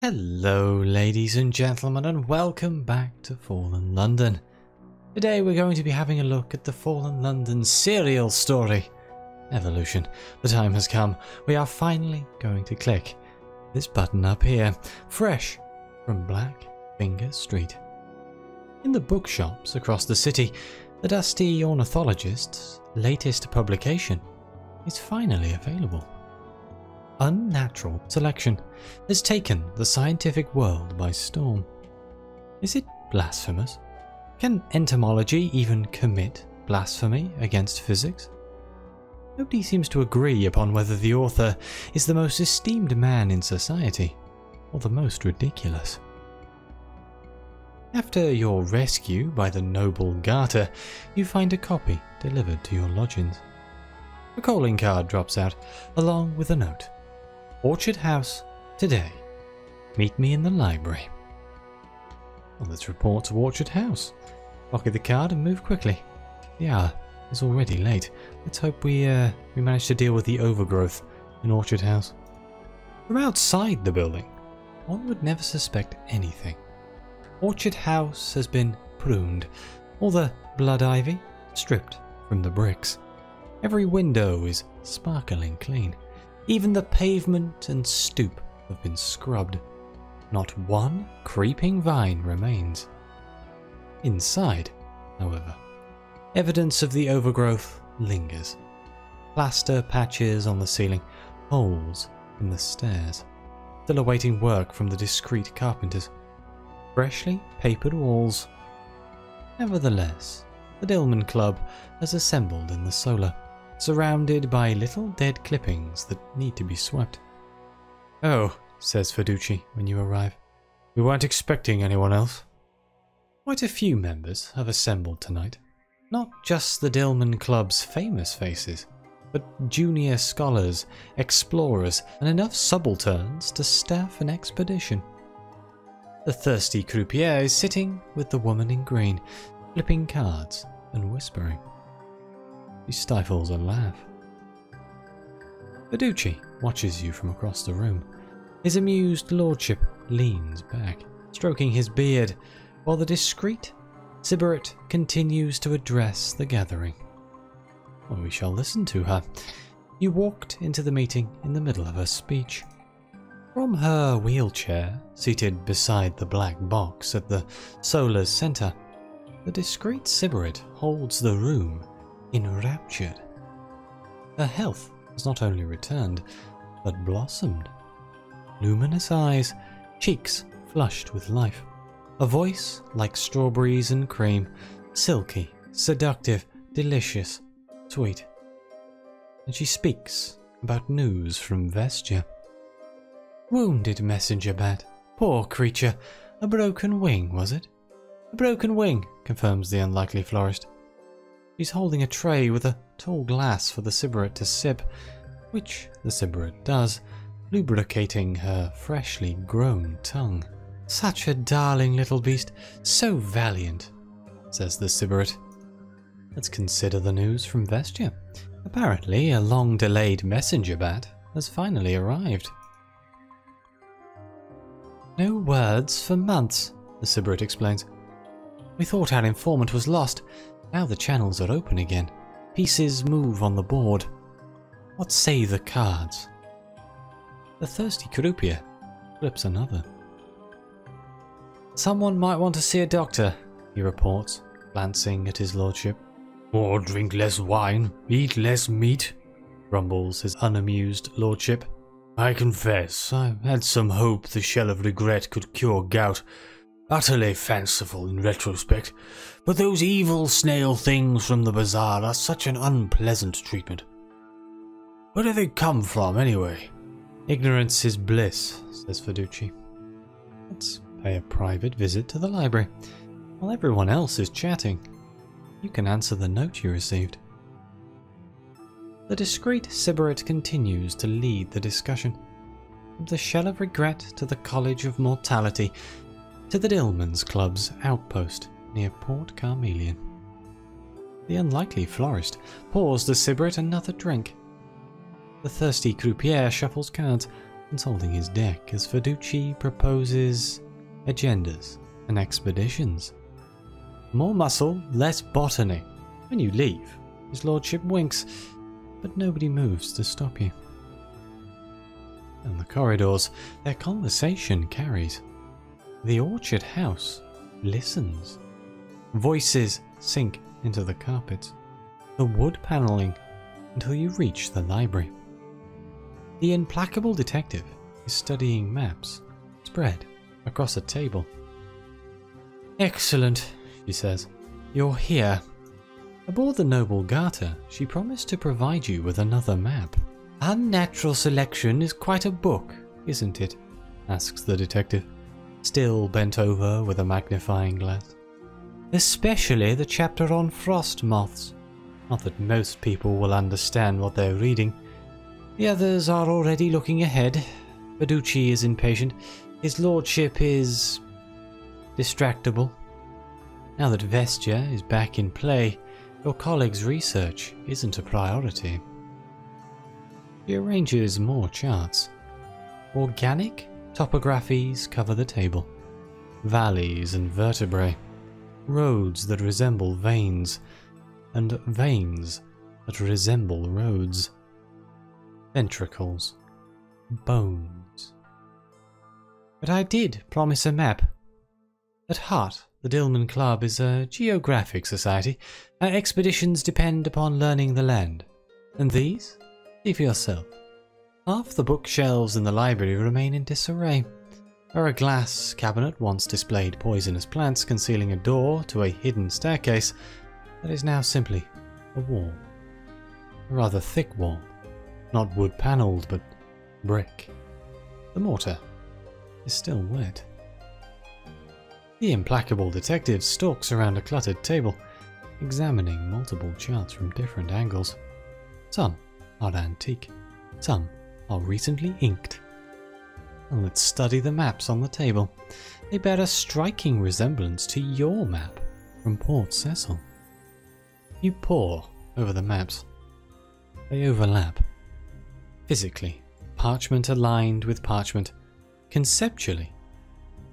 Hello ladies and gentlemen, and welcome back to Fallen London. Today we're going to be having a look at the Fallen London serial story, Evolution. The time has come. We are finally going to click this button up here, fresh from Black Finger Street. In the bookshops across the city, the dusty ornithologist's latest publication is finally available. Unnatural selection has taken the scientific world by storm. Is it blasphemous? Can entomology even commit blasphemy against physics? Nobody seems to agree upon whether the author is the most esteemed man in society or the most ridiculous. After your rescue by the noble Garter, you find a copy delivered to your lodgings. A calling card drops out, along with a note. Orchard House, today. Meet me in the library. Well, let's report to Orchard House. Pocket the card and move quickly. The hour is already late. Let's hope we manage to deal with the overgrowth in Orchard House. From outside the building, one would never suspect anything. Orchard House has been pruned, all the blood ivy stripped from the bricks. Every window is sparkling clean. Even the pavement and stoop have been scrubbed. Not one creeping vine remains. Inside, however, evidence of the overgrowth lingers. Plaster patches on the ceiling, holes in the stairs, still awaiting work from the discreet carpenters. Freshly papered walls. Nevertheless, the Dillman Club has assembled in the solar, surrounded by little dead clippings that need to be swept. "Oh," says Fiducci when you arrive. "We weren't expecting anyone else." Quite a few members have assembled tonight. Not just the Dillman Club's famous faces, but junior scholars, explorers, and enough subalterns to staff an expedition. The thirsty croupier is sitting with the woman in green, flipping cards and whispering. He stifles a laugh. Fiducci watches you from across the room. His amused lordship leans back, stroking his beard, while the discreet Sybarite continues to address the gathering. Well, we shall listen to her. You walked into the meeting in the middle of her speech. From her wheelchair, seated beside the black box at the solar's centre, the discreet Sybarite holds the room enraptured. Her health has not only returned, but blossomed. Luminous eyes, cheeks flushed with life, a voice like strawberries and cream, silky, seductive, delicious, sweet. And she speaks about news from Vestia. Wounded messenger bat. Poor creature. A broken wing, was it? A broken wing, confirms the unlikely florist. She's holding a tray with a tall glass for the Sybarite to sip, which the Sybarite does, lubricating her freshly grown tongue. Such a darling little beast, so valiant, says the Sybarite. Let's consider the news from Vestia. Apparently, a long-delayed messenger bat has finally arrived. No words for months, the Sybarite explains. We thought our informant was lost. Now the channels are open again. Pieces move on the board. What say the cards? The thirsty croupier flips another. Someone might want to see a doctor, he reports, glancing at his lordship. Or drink less wine, eat less meat, grumbles his unamused lordship. I confess, I had some hope the shell of regret could cure gout. Utterly fanciful in retrospect, but those evil snail things from the bazaar are such an unpleasant treatment. Where do they come from, anyway? Ignorance is bliss, says Fiducci. Let's pay a private visit to the library. While everyone else is chatting, you can answer the note you received. The discreet Sybarite continues to lead the discussion. From the Shell of Regret to the College of Mortality, to the Dillman's Club's outpost near Port Carmelian. The unlikely florist pours the Sybarite another drink. The thirsty croupier shuffles cards, consulting his deck as Faducci proposes agendas and expeditions. More muscle, less botany. When you leave, his lordship winks, but nobody moves to stop you. In the corridors, their conversation carries. The orchard house listens. Voices sink into the carpet, the wood panelling, until you reach the library. The implacable detective is studying maps, spread across a table. "Excellent," she says. "You're here." Aboard the Noble Garter, she promised to provide you with another map. "Unnatural Selection is quite a book, isn't it?" asks the detective, still bent over with a magnifying glass. "Especially the chapter on frost moths. Not that most people will understand what they're reading. The others are already looking ahead. Faducci is impatient. His lordship is distractible. Now that Vestia is back in play, your colleague's research isn't a priority." He arranges more charts. Organic topographies cover the table. Valleys and vertebrae. Roads that resemble veins, and veins that resemble roads. Ventricles. Bones. "But I did promise a map. At heart, the Dillman Club is a geographic society. Our expeditions depend upon learning the land. And these? See for yourself. Half the bookshelves in the library remain in disarray. Where a glass cabinet once displayed poisonous plants concealing a door to a hidden staircase, that is now simply a wall. A rather thick wall. Not wood-panelled, but brick. The mortar is still wet. The implacable detective stalks around a cluttered table, examining multiple charts from different angles. Some are antique, some are recently inked. And let's study the maps on the table. They bear a striking resemblance to your map from Port Cecil. You pore over the maps. They overlap. Physically, parchment aligned with parchment. Conceptually,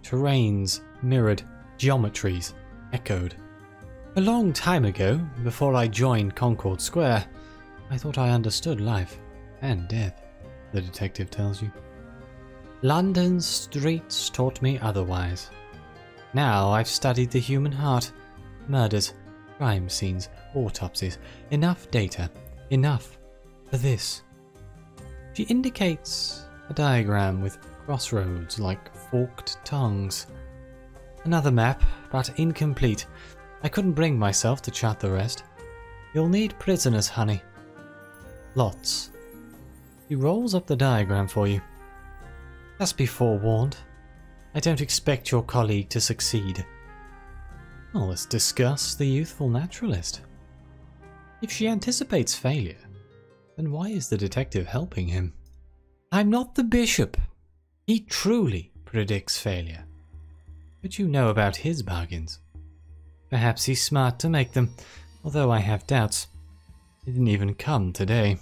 terrains mirrored, geometries echoed. A long time ago, before I joined Concord Square, I thought I understood life and death, the detective tells you. London's streets taught me otherwise. Now I've studied the human heart. Murders, crime scenes, autopsies. Enough data. Enough for this. She indicates a diagram with crossroads like forked tongues. Another map, but incomplete. I couldn't bring myself to chart the rest. You'll need prisoners, honey. Lots. He rolls up the diagram for you. Just be forewarned. I don't expect your colleague to succeed. Well, let's discuss the Youthful Naturalist. If she anticipates failure, then why is the detective helping him? I'm not the bishop. He truly predicts failure. But you know about his bargains. Perhaps he's smart to make them, although I have doubts. He didn't even come today.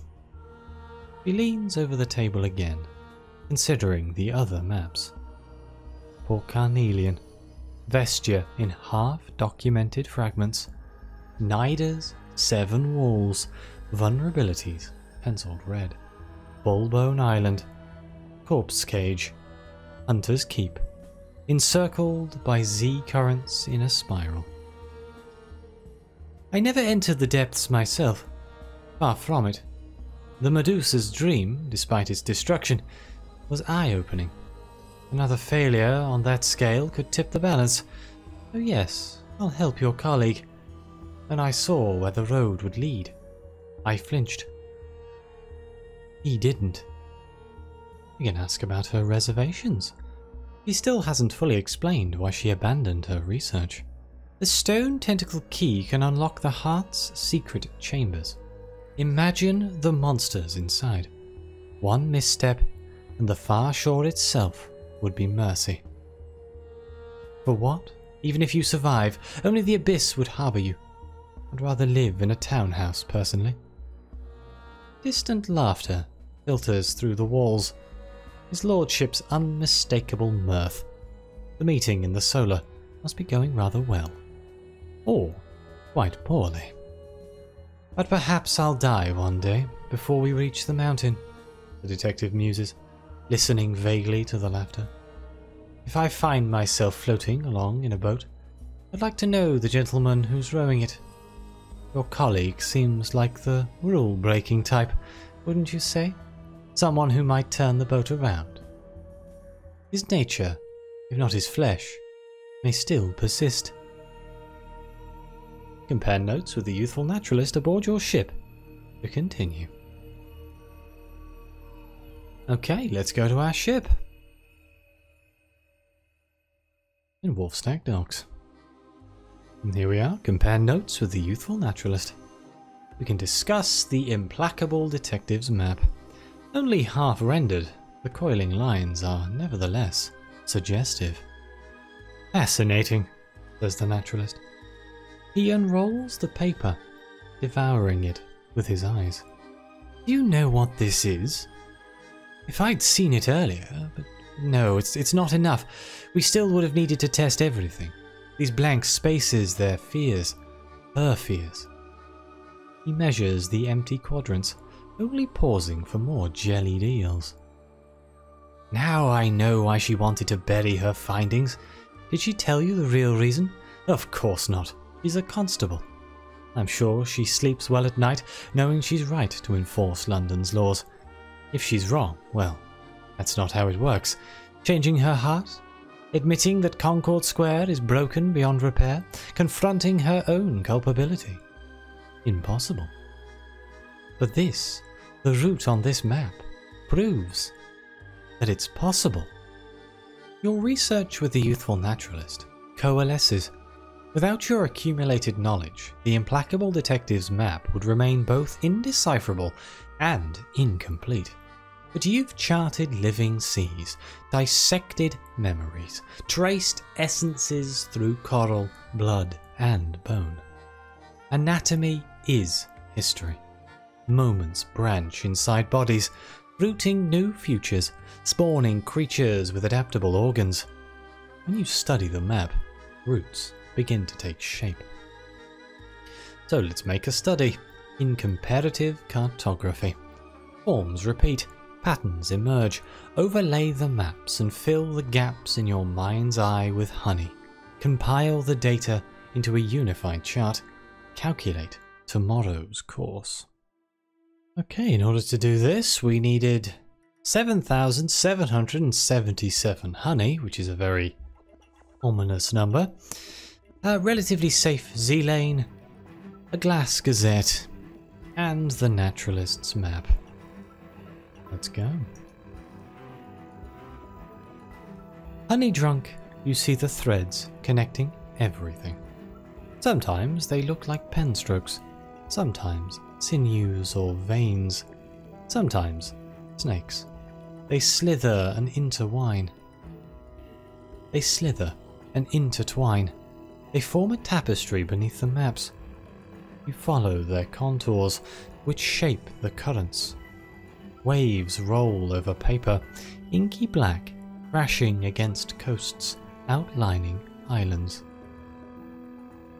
He leans over the table again, considering the other maps. Port Carnelian, Vestia in half-documented fragments, Nida's 7 walls, vulnerabilities, penciled red, Bullbone Island, Corpse Cage, Hunter's Keep, encircled by Z-currents in a spiral. I never entered the depths myself, far from it. The Medusa's dream, despite its destruction, was eye-opening. Another failure on that scale could tip the balance. Oh yes, I'll help your colleague. When I saw where the road would lead, I flinched. He didn't. You can ask about her reservations. He still hasn't fully explained why she abandoned her research. The stone tentacle key can unlock the heart's secret chambers. Imagine the monsters inside. One misstep, and the far shore itself would be mercy. For what? Even if you survive, only the abyss would harbour you. I'd rather live in a townhouse, personally. Distant laughter filters through the walls. his lordship's unmistakable mirth. The meeting in the solar must be going rather well. Or quite poorly. But perhaps I'll die one day before we reach the mountain, the detective muses, listening vaguely to the laughter. If I find myself floating along in a boat, I'd like to know the gentleman who's rowing it. Your colleague seems like the rule-breaking type, wouldn't you say? Someone who might turn the boat around. His nature, if not his flesh, may still persist. Compare notes with the Youthful Naturalist aboard your ship to continue. Okay, let's go to our ship. In Wolfstack Docks. And here we are, compare notes with the Youthful Naturalist. We can discuss the implacable detective's map. Only half rendered, the coiling lines are nevertheless suggestive. Fascinating, says the naturalist. He unrolls the paper, devouring it with his eyes. Do you know what this is? If I'd seen it earlier, but no, it's not enough. We still would have needed to test everything. These blank spaces, their fears, her fears. He measures the empty quadrants, only pausing for more jellied eels. Now I know why she wanted to bury her findings. Did she tell you the real reason? Of course not. She's a constable. I'm sure she sleeps well at night, knowing she's right to enforce London's laws. If she's wrong, well, that's not how it works. Changing her heart? Admitting that Concord Square is broken beyond repair? Confronting her own culpability? Impossible. But this, the route on this map, proves that it's possible. Your research with the Youthful Naturalist coalesces. Without your accumulated knowledge, the implacable detective's map would remain both indecipherable and incomplete. But you've charted living seas, dissected memories, traced essences through coral, blood, and bone. Anatomy is history. Moments branch inside bodies, rooting new futures, spawning creatures with adaptable organs. When you study the map, roots begin to take shape. So let's make a study in comparative cartography. Forms repeat, patterns emerge, overlay the maps and fill the gaps in your mind's eye with honey. Compile the data into a unified chart, calculate tomorrow's course. Okay, in order to do this, we needed 7,777 honey, which is a very ominous number, a relatively safe Z-lane, a glass gazette, and the naturalist's map. Let's go. Honey drunk, you see the threads connecting everything. Sometimes they look like pen strokes, sometimes sinews or veins, sometimes snakes. They slither and intertwine. They form a tapestry beneath the maps. You follow their contours, which shape the currents. Waves roll over paper, inky black, crashing against coasts, outlining islands.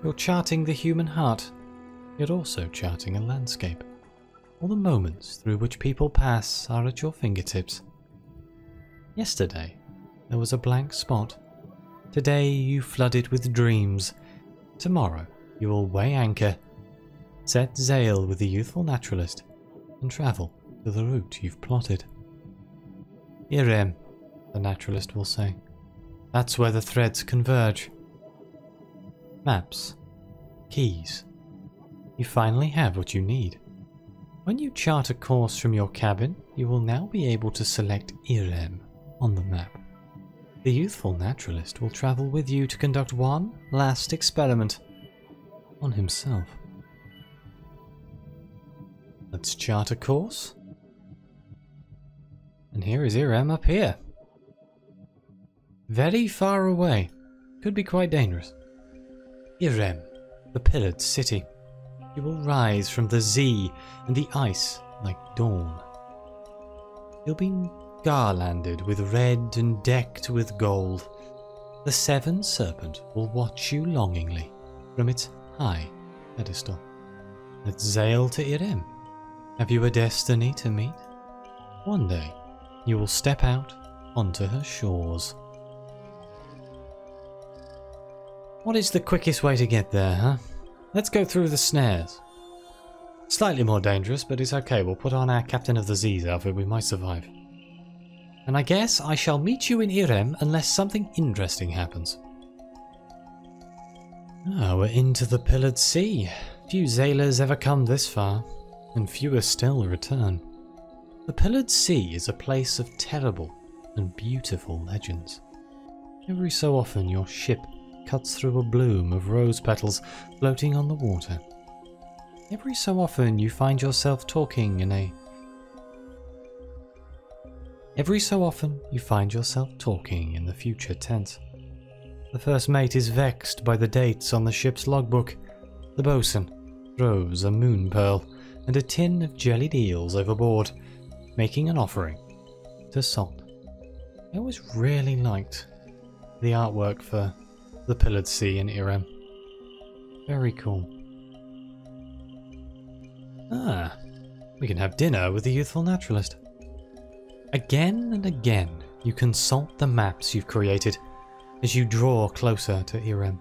You're charting the human heart, yet also charting a landscape. All the moments through which people pass are at your fingertips. Yesterday, there was a blank spot. Today you flood it with dreams. Tomorrow you will weigh anchor, set sail with the Youthful Naturalist, and travel to the route you've plotted. Irem, the naturalist will say. That's where the threads converge. Maps. Keys. You finally have what you need. When you chart a course from your cabin, you will now be able to select Irem on the map. The Youthful Naturalist will travel with you to conduct one last experiment on himself. Let's chart a course. And here is Irem up here. Very far away. Could be quite dangerous. Irem, the pillared city. You will rise from the Z and the ice like dawn. You'll be garlanded with red and decked with gold, the Seven Serpent will watch you longingly from its high pedestal. Let's sail to Irem. Have you a destiny to meet? One day, you will step out onto her shores. What is the quickest way to get there, huh? Let's go through the snares. Slightly more dangerous, but it's okay. We'll put on our Captain of the Z's outfit. We might survive. And I guess I shall meet you in Irem unless something interesting happens. Ah, we're into the Pillared Sea. Few sailors ever come this far, and fewer still return. The Pillared Sea is a place of terrible and beautiful legends. Every so often your ship cuts through a bloom of rose petals floating on the water. Every so often you find yourself talking in the future tense. The first mate is vexed by the dates on the ship's logbook. The bosun throws a moon pearl and a tin of jellied eels overboard, making an offering to Salt. I always really liked the artwork for the Pillared Sea in Irem. Very cool. Ah, we can have dinner with the Youthful Naturalist. Again and again, you consult the maps you've created as you draw closer to Irem.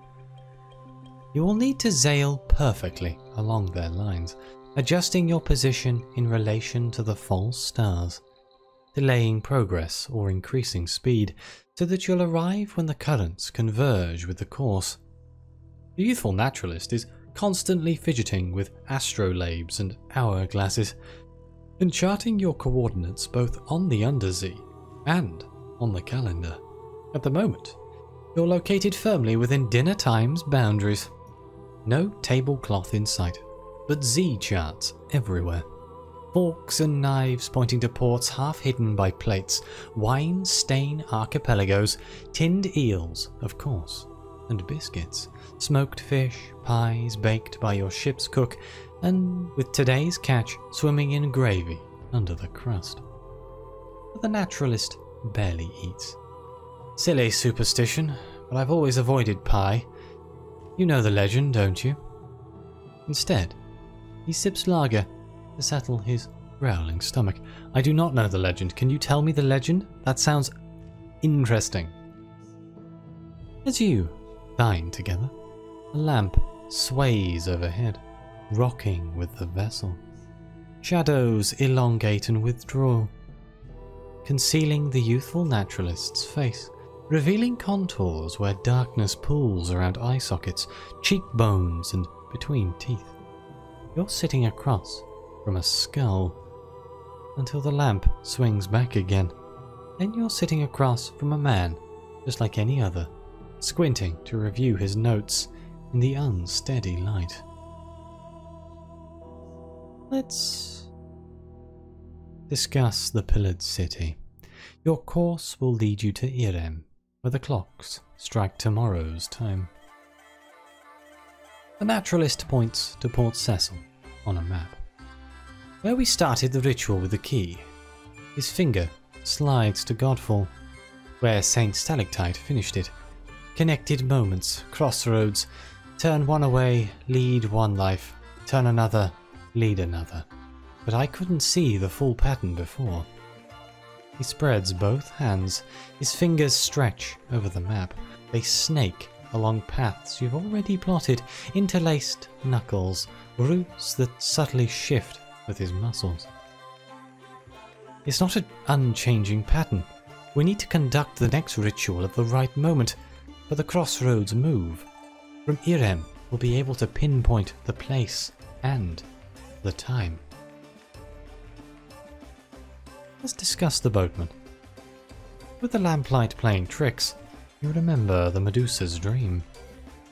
You will need to sail perfectly along their lines, adjusting your position in relation to the false stars, delaying progress or increasing speed so that you'll arrive when the currents converge with the course. The Youthful Naturalist is constantly fidgeting with astrolabes and hourglasses, and charting your coordinates both on the undersea and on the calendar. At the moment, you're located firmly within dinner time's boundaries. No tablecloth in sight, but Z-charts everywhere. Forks and knives pointing to ports half hidden by plates, wine-stained archipelagos, tinned eels, of course, and biscuits, smoked fish, pies baked by your ship's cook, and with today's catch swimming in gravy under the crust. But the naturalist barely eats. Silly superstition, but I've always avoided pie. You know the legend, don't you? Instead, he sips lager to settle his growling stomach. I do not know the legend. Can you tell me the legend? That sounds interesting. As you dine together, a lamp sways overhead, rocking with the vessel. Shadows elongate and withdraw, concealing the Youthful Naturalist's face, revealing contours where darkness pools around eye sockets, cheekbones, and between teeth. You're sitting across from a skull until the lamp swings back again. Then you're sitting across from a man, just like any other, squinting to review his notes in the unsteady light. Let's discuss the Pillared City. Your course will lead you to Irem, where the clocks strike tomorrow's time. The naturalist points to Port Cecil on a map. Where we started the ritual with the key, his finger slides to Godfall, where Saint Stalactite finished it. Connected moments, crossroads, turn one away, lead one life, turn another, lead another. But I couldn't see the full pattern before. He spreads both hands, his fingers stretch over the map. They snake along paths you've already plotted, interlaced knuckles, routes that subtly shift with his muscles. It's not an unchanging pattern. We need to conduct the next ritual at the right moment, but the crossroads move. From Irem, we'll be able to pinpoint the place and the time. Let's discuss the boatman. With the lamplight playing tricks, you remember the Medusa's dream.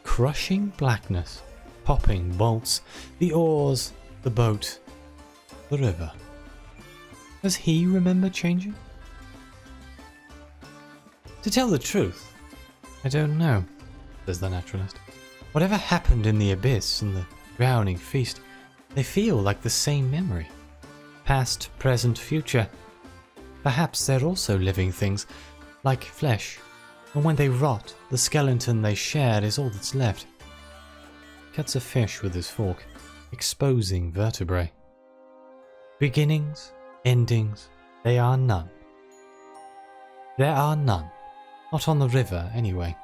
Crushing blackness, popping bolts, the oars, the boat, the river. Does he remember changing? To tell the truth, I don't know, says the naturalist. Whatever happened in the abyss and the drowning feast, they feel like the same memory. Past, present, future. Perhaps they're also living things, like flesh, and when they rot, the skeleton they shared is all that's left. He cuts a fish with his fork, exposing vertebrae. Beginnings, endings, they are none. There are none. Not on the river, anyway.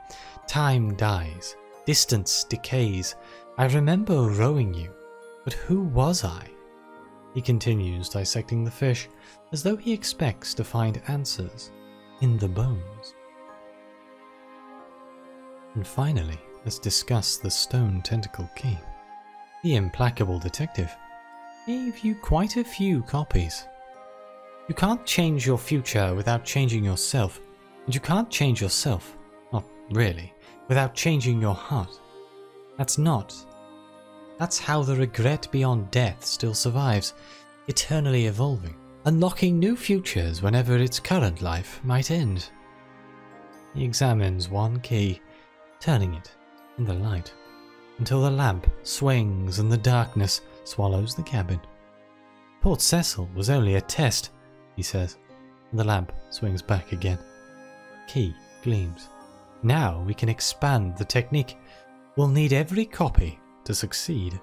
Time dies. Distance decays. I remember rowing you, but who was I? He continues dissecting the fish, as though he expects to find answers in the bones. And finally, let's discuss the stone tentacle key. The implacable detective gave you quite a few copies. You can't change your future without changing yourself, and you can't change yourself, not really, without changing your heart. That's how the regret beyond death still survives, eternally evolving, unlocking new futures whenever its current life might end. He examines one key, turning it in the light, until the lamp swings and the darkness swallows the cabin. Port Cecil was only a test, he says, and the lamp swings back again. Key gleams. Now we can expand the technique. We'll need every copy to succeed.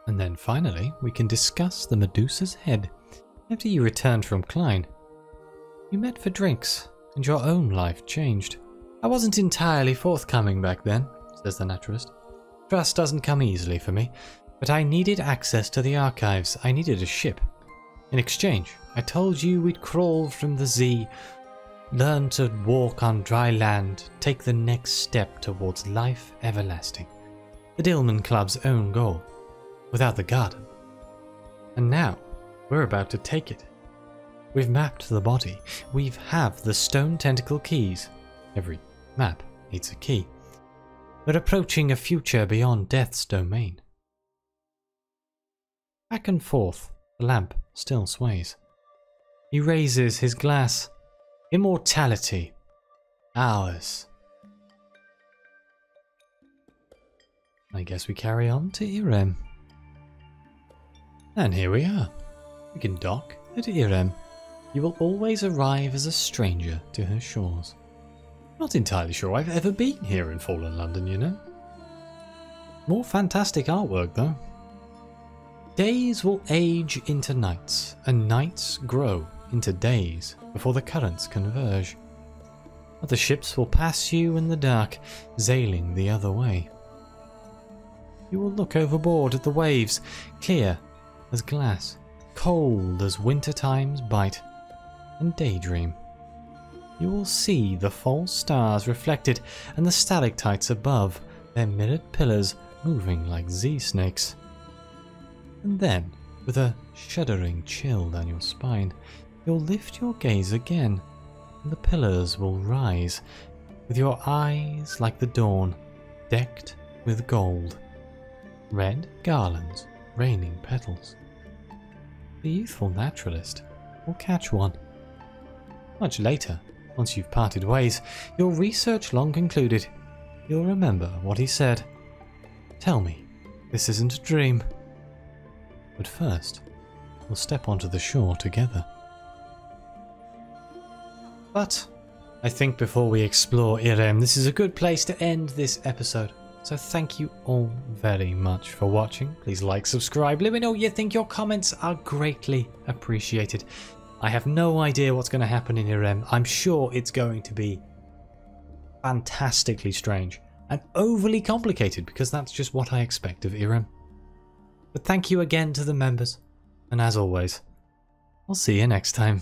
And then finally, we can discuss the Medusa's head. After you returned from Klein, you met for drinks, and your own life changed. I wasn't entirely forthcoming back then, says the naturalist. Trust doesn't come easily for me, but I needed access to the archives. I needed a ship. In exchange, I told you we'd crawl from the Z, learn to walk on dry land, take the next step towards life everlasting. The Dillman Club's own goal, without the garden. And now, we're about to take it. We've mapped the body. We have the stone tentacle keys. Every map needs a key. We're approaching a future beyond death's domain. Back and forth, the lamp still sways. He raises his glass. Immortality. Ours. I guess we carry on to Irem. And here we are. We can dock at Irem. You will always arrive as a stranger to her shores. Not entirely sure I've ever been here in Fallen London, you know. More fantastic artwork, though. Days will age into nights, and nights grow into days before the currents converge. Other ships will pass you in the dark, sailing the other way. You will look overboard at the waves, clear as glass, cold as winter time's bite, and daydream. You will see the false stars reflected and the stalactites above, their mirrored pillars moving like Z-snakes. And then, with a shuddering chill down your spine, you'll lift your gaze again, and the pillars will rise, with your eyes like the dawn, decked with gold. Red garlands raining petals. The youthful naturalist will catch one. Much later, once you've parted ways, your research long concluded, you'll remember what he said. Tell me, this isn't a dream. But first, we'll step onto the shore together. But I think before we explore Irem, this is a good place to end this episode. So thank you all very much for watching. Please like, subscribe, let me know what you think. Your comments are greatly appreciated. I have no idea what's going to happen in Irem. I'm sure it's going to be fantastically strange and overly complicated, because that's just what I expect of Irem. But thank you again to the members, and as always, I'll see you next time.